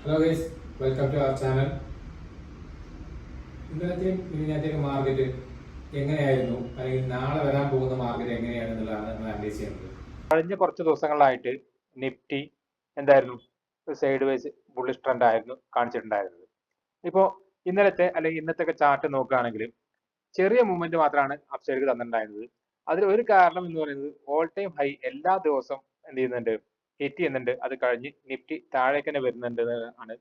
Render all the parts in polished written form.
Hello guys, welcome to our channel. ഇന്നലത്തെയും മിനിഞ്ഞാറ്റേയും market എങ്ങനെയായിരുന്നു, അല്ലെങ്കിൽ നാളെ വരാൻ പോകുന്ന മാർക്കറ്റ് എങ്ങനെയാണ് എന്നുള്ളതാണ് നമ്മൾ അനലൈസ് ചെയ്യുന്നത്. കഴിഞ്ഞ കുറച്ച് ദിവസങ്ങളിലായിട്ട് നിഫ്റ്റി എന്തായിരുന്നു, സൈഡ് വൈസ് ബുള്ളിഷ് ട്രെൻഡ് ആയിരുന്നു കാണിച്ചിട്ടുണ്ടായിരുന്നത്. ഇപ്പോൾ ഇന്നലത്തെ അല്ലെങ്കിൽ ഇന്നത്തെ ചാർട്ട് നോക്കുകയാണെങ്കിൽ ചെറിയ മൂവ്മെന്റ് മാത്രമാണ് അപ്സൈഡിലേക്ക് തന്നിട്ടുണ്ടായിരുന്നത്. അതിൽ ഒരു കാരണം എന്ന് പറയുന്നത് ഓൾ ടൈം ഹൈ എല്ലാ ദിവസവും എന്ത് ചെയ്യുന്നുണ്ട്, ഹിറ്റ് ചെയ്യുന്നുണ്ട്. അത് കഴിഞ്ഞ് നിഫ്റ്റി താഴേക്ക് തന്നെ വരുന്നുണ്ട് ആണ്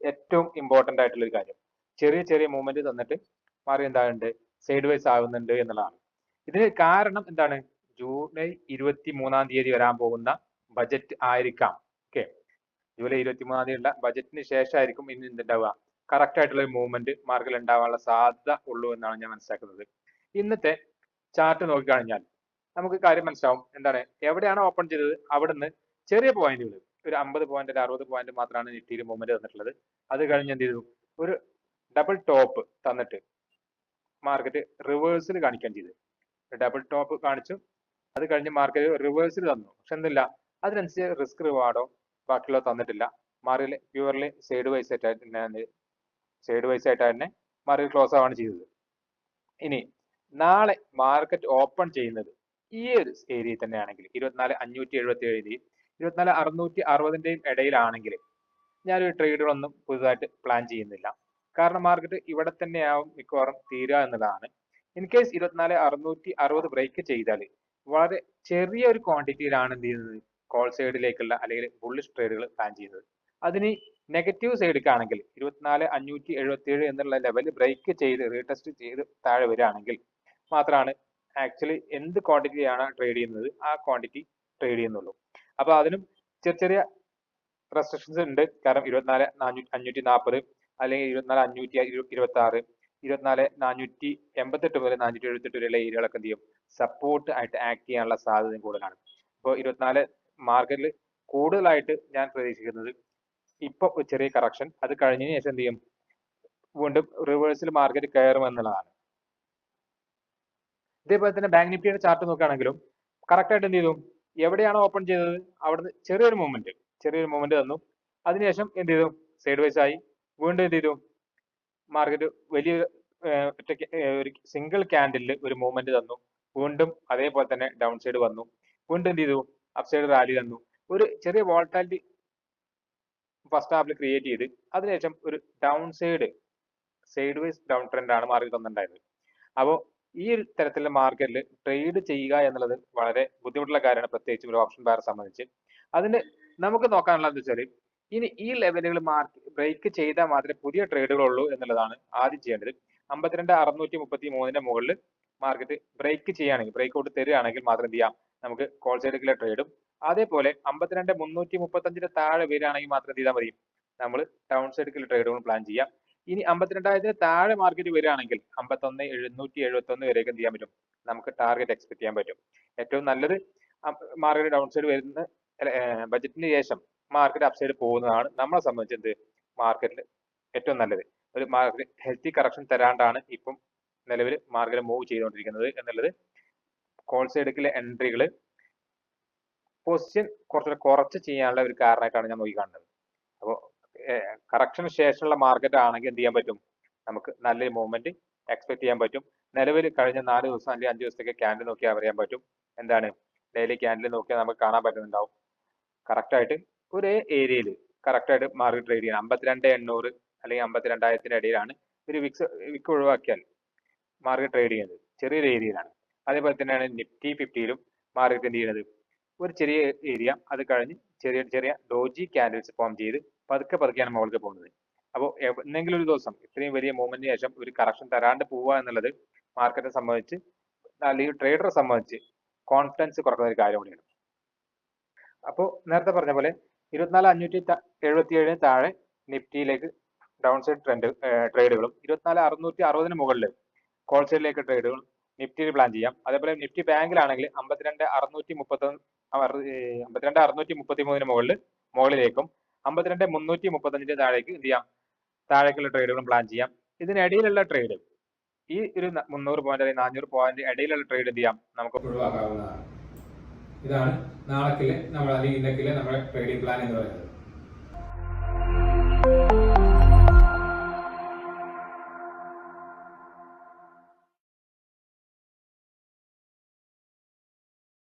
ഏറ്റവും ഇമ്പോർട്ടന്റ് ആയിട്ടുള്ള ഒരു കാര്യം. ചെറിയ ചെറിയ മൂവ്മെന്റ് തന്നിട്ട് മാറി എന്താകുന്നുണ്ട്, സൈഡ് വൈസ് ആകുന്നുണ്ട് എന്നുള്ളതാണ്. ഇതിന് കാരണം എന്താണ്, ജൂലൈ 23 വരാൻ പോകുന്ന ബജറ്റ് ആയിരിക്കാം. ഓക്കെ, ജൂലൈ 23 ഉള്ള ബജറ്റിന് ശേഷമായിരിക്കും ഇന്ന് എന്തുണ്ടാവുക, കറക്റ്റ് ആയിട്ടുള്ള ഒരു മൂവ്മെന്റ് മാർക്കറ്റിൽ ഉണ്ടാവാനുള്ള സാധ്യത ഉള്ളൂ എന്നാണ് ഞാൻ മനസ്സിലാക്കുന്നത്. ഇന്നത്തെ ചാർട്ട് നോക്കിക്കഴിഞ്ഞാൽ നമുക്ക് കാര്യം മനസ്സിലാവും. എന്താണ്, എവിടെയാണ് ഓപ്പൺ ചെയ്തത് അവിടുന്ന് ചെറിയ പോയിന്റുകൾ, ഒരു 50 പോയിന്റ് 60 പോയിന്റ് മാത്രമാണ് നിഫ്റ്റിയിൽ മൂവ്മെന്റ് തന്നിട്ടുള്ളത്. അത് കഴിഞ്ഞ് എന്ത് ചെയ്തു, ഒരു ഡബിൾ ടോപ്പ് തന്നിട്ട് മാർക്കറ്റ് റിവേഴ്സിൽ കാണിക്കാൻ ചെയ്തു. ഡബിൾ ടോപ്പ് കാണിച്ചു, അത് കഴിഞ്ഞ് മാർക്കറ്റ് റിവേഴ്സിൽ തന്നു. പക്ഷെ എന്തില്ല, അതിനനുസരിച്ച് റിസ്ക് റിവാർഡോ ബാക്കിയുള്ള തന്നിട്ടില്ല. മാർക്കറ്റിൽ പ്യൂർലി സൈഡ് വൈസ് ആയിട്ട് തന്നെ മാർക്കറ്റ് ക്ലോസ് ആവാണ് ചെയ്തത്. ഇനി നാളെ മാർക്കറ്റ് ഓപ്പൺ ചെയ്യുന്നത് ഈ ഒരു ഏരിയയിൽ തന്നെയാണെങ്കിൽ 24,577 24,660 ഇടയിലാണെങ്കിൽ ഞാനൊരു ട്രേഡുകളൊന്നും പുതുതായിട്ട് പ്ലാൻ ചെയ്യുന്നില്ല. കാരണം മാർക്കറ്റ് ഇവിടെ തന്നെയാവും മിക്കവാറും തീരുക എന്നുള്ളതാണ്. ഇൻ കേസ് 24,660 ബ്രേക്ക് ചെയ്താൽ വളരെ ചെറിയ ഒരു ക്വാണ്ടിറ്റിയിലാണ് എന്ത് ചെയ്യുന്നത്, കോൾ സൈഡിലേക്കുള്ള അല്ലെങ്കിൽ ബുള്ളിഷ് ട്രേഡുകൾ പ്ലാൻ ചെയ്യുന്നത്. അതിന് നെഗറ്റീവ് സൈഡിലേക്കാണെങ്കിൽ 24,577 എന്നുള്ള ലെവൽ ബ്രേക്ക് ചെയ്ത് റീടെസ്റ്റ് ചെയ്ത് താഴെ വരികയാണെങ്കിൽ മാത്രമാണ് ആക്ച്വലി എന്ത് ക്വാണ്ടിറ്റിയാണ് ട്രേഡ് ചെയ്യുന്നത് ആ ക്വാണ്ടിറ്റി ട്രേഡ് ചെയ്യുന്നുള്ളൂ. അപ്പൊ അതിനും ചെറിയ ചെറിയ റെസ്ട്രിക്ഷൻസ് ഉണ്ട്. കാരണം 24,540 അല്ലെങ്കിൽ 24,526, 24,488 മുതൽ 478 വരെയുള്ള ഏരിയകളൊക്കെ എന്ത് ചെയ്യും, സപ്പോർട്ട് ആയിട്ട് ആക്ട് ചെയ്യാനുള്ള സാധ്യത കൂടുതലാണ്. ഇപ്പോൾ 24 മാർക്കറ്റിൽ കൂടുതലായിട്ട് ഞാൻ പ്രതീക്ഷിക്കുന്നത് ഇപ്പൊ ഒരു ചെറിയ കറക്ഷൻ, അത് കഴിഞ്ഞതിന് ശേഷം എന്ത് ചെയ്യും, വീണ്ടും റിവേഴ്സിൽ മാർക്കറ്റ് കയറും എന്നുള്ളതാണ്. ഇതേപോലെ തന്നെ ബാങ്ക് നിഫ്റ്റിയുടെ ചാർട്ട് നോക്കുകയാണെങ്കിലും കറക്റ്റ് ആയിട്ട് എന്ത് ചെയ്തു, എവിടെയാണോ ഓപ്പൺ ചെയ്തത് അവിടുന്ന് ചെറിയൊരു മൂവ്മെന്റ് തന്നു. അതിനുശേഷം എന്ത് ചെയ്തു, സൈഡ് വൈസ് ആയി. വീണ്ടും എന്ത് ചെയ്തു, മാർക്കറ്റ് വലിയൊരു ഒരു സിംഗിൾ ക്യാൻഡിലിൽ ഒരു മൂവ്മെന്റ് തന്നു. വീണ്ടും അതേപോലെ തന്നെ ഡൗൺ സൈഡ് വന്നു. വീണ്ടും എന്ത് ചെയ്തു, അപ് സൈഡ് റാലി തന്നു. ഒരു ചെറിയ വോളറ്റാലിറ്റി ഫസ്റ്റ് ഹാഫിൽ ക്രിയേറ്റ് ചെയ്ത് അതിനുശേഷം ഒരു down side vice down trend ആണ് മാർക്കറ്റ് തന്നിട്ടുണ്ടായത്. അപ്പോൾ ഈ ഒരു തരത്തിലുള്ള മാർക്കറ്റിൽ ട്രേഡ് ചെയ്യുക എന്നുള്ളത് വളരെ ബുദ്ധിമുട്ടുള്ള കാര്യമാണ്, പ്രത്യേകിച്ച് ഒരു ഓപ്ഷൻ ബയറെ സംബന്ധിച്ച്. അതിന് നമുക്ക് നോക്കാനുള്ളത് വെച്ചാൽ ഇനി ഈ ലെവലുകൾ മാർക്കറ്റ് ബ്രേക്ക് ചെയ്താൽ മാത്രമേ പുതിയ ട്രേഡുകൾ ഉള്ളൂ എന്നുള്ളതാണ് ആദ്യം ചെയ്യേണ്ടത്. 52,633 മുകളിൽ മാർക്കറ്റ് ബ്രേക്ക് ചെയ്യുകയാണെങ്കിൽ, ബ്രേക്ക് ഔട്ട് തരികയാണെങ്കിൽ മാത്രം എന്ത് ചെയ്യാം, നമുക്ക് കോൾ സൈഡിലേക്കുള്ള ട്രേഡും അതേപോലെ 52,335 താഴെ വരികയാണെങ്കിൽ മാത്രം എന്ത് ചെയ്താൽ മതി, നമ്മൾ ഡൗൺ സൈഡിലേക്കുള്ള ട്രേഡുകൾ പ്ലാൻ ചെയ്യാം. ഇനി 52,000 താഴെ മാർക്കറ്റ് വരികയാണെങ്കിൽ 51,771 വരെയൊക്കെ എന്ത് ചെയ്യാൻ പറ്റും, നമുക്ക് ടാർഗറ്റ് എക്സ്പെക്ട് ചെയ്യാൻ പറ്റും. ഏറ്റവും നല്ലത് മാർക്കറ്റ് ഡൗൺ സൈഡ് വരുന്ന ബജറ്റിന് ശേഷം മാർക്കറ്റ് അപ്സൈഡ് പോകുന്നതാണ് നമ്മളെ സംബന്ധിച്ച് എന്ത്, മാർക്കറ്റിൽ ഏറ്റവും നല്ലത്. ഒരു മാർക്കറ്റ് ഹെൽത്തി കറക്ഷൻ തരാണ്ടാണ് ഇപ്പം നിലവിൽ മാർക്കറ്റ് മൂവ് ചെയ്തുകൊണ്ടിരിക്കുന്നത് എന്നുള്ളത് കോൾ സൈഡിലെ എൻട്രികൾ പൊസിഷൻ കുറച്ച് ചെയ്യാനുള്ള ഒരു കാരണമായിട്ടാണ് ഞാൻ നോക്കി കാണുന്നത്. അപ്പോൾ കറക്ഷന് ശേഷമുള്ള മാർക്കറ്റ് ആണെങ്കിൽ എന്ത് ചെയ്യാൻ പറ്റും, നമുക്ക് നല്ലൊരു മൂവ്മെന്റ് എക്സ്പെക്ട് ചെയ്യാൻ പറ്റും. നിലവിൽ കഴിഞ്ഞ 4 ദിവസം അല്ലെങ്കിൽ 5 ദിവസത്തേക്ക് ക്യാൻഡിൽ നോക്കിയാൽ അറിയാൻ പറ്റും. എന്താണ്, ഡെയിലി ക്യാൻഡിൽ നോക്കിയാൽ നമുക്ക് കാണാൻ പറ്റുന്നുണ്ടാവും കറക്റ്റ് ആയിട്ട് ഒരേ ഏരിയയിൽ കറക്റ്റ് ആയിട്ട് മാർക്കറ്റ് ട്രേഡ് ചെയ്യണം. 52,800 അല്ലെങ്കിൽ 52,000 ഇടയിലാണ് ഒരു വിക്ക് ഒഴിവാക്കിയാൽ മാർക്കറ്റ് ട്രേഡ് ചെയ്യുന്നത്, ചെറിയൊരു ഏരിയയിലാണ്. അതേപോലെ തന്നെയാണ് നിഫ്റ്റി 50യിലും മാർക്കറ്റ് എന്ത് ചെയ്യുന്നത്, ഒരു ചെറിയ ഏരിയ, അത് കഴിഞ്ഞ് ചെറിയ ചെറിയ ഡോജി ക്യാൻഡിൽസ് ഫോം ചെയ്ത് പതുക്കെയാണ് മുകളിലേക്ക് പോകുന്നത്. അപ്പോൾ എന്തെങ്കിലും ഒരു ദിവസം ഇത്രയും വലിയ മൂവ്മെന്റിന് ശേഷം ഒരു കറക്ഷൻ തരാണ്ട് പോവുക എന്നുള്ളത് മാർക്കറ്റിനെ സംബന്ധിച്ച് അല്ലെങ്കിൽ ട്രേഡറെ സംബന്ധിച്ച് കോൺഫിഡൻസ് കുറക്കുന്ന ഒരു കാര്യം കൂടിയാണ്. അപ്പോൾ നേരത്തെ പറഞ്ഞ പോലെ 24,577 താഴെ നിഫ്റ്റിയിലേക്ക് ഡൗൺ സൈഡ് ട്രേഡുകളും 24,660 മുകളിൽ കോൾ സൈഡിലേക്ക് ട്രേഡുകളും നിഫ്റ്റിയിൽ പ്ലാൻ ചെയ്യാം. അതേപോലെ നിഫ്റ്റി ബാങ്കിലാണെങ്കിൽ 52,633 മുകളിലേക്കും 52,335 താഴേക്ക് എന്ത് ചെയ്യാം, താഴേക്കുള്ള ട്രേഡുകളും പ്ലാൻ ചെയ്യാം. ഇതിനിടയിലുള്ള ട്രേഡ് ഈ ഒരു 300 പോയിന്റ് അല്ലെങ്കിൽ 400 പോയിന്റ് ഇടയിലുള്ള ട്രേഡ് എന്ത് ചെയ്യാം, നമുക്ക് ഒഴിവാക്കാവുന്നതാണ്. ഇതാണ് നാളേക്കിലെ നമ്മൾ അല്ലെങ്കിൽ ഇന്നേക്കിലെ നമ്മുടെ ട്രേഡിംഗ് പ്ലാൻ എന്ന് പറയുന്നത്.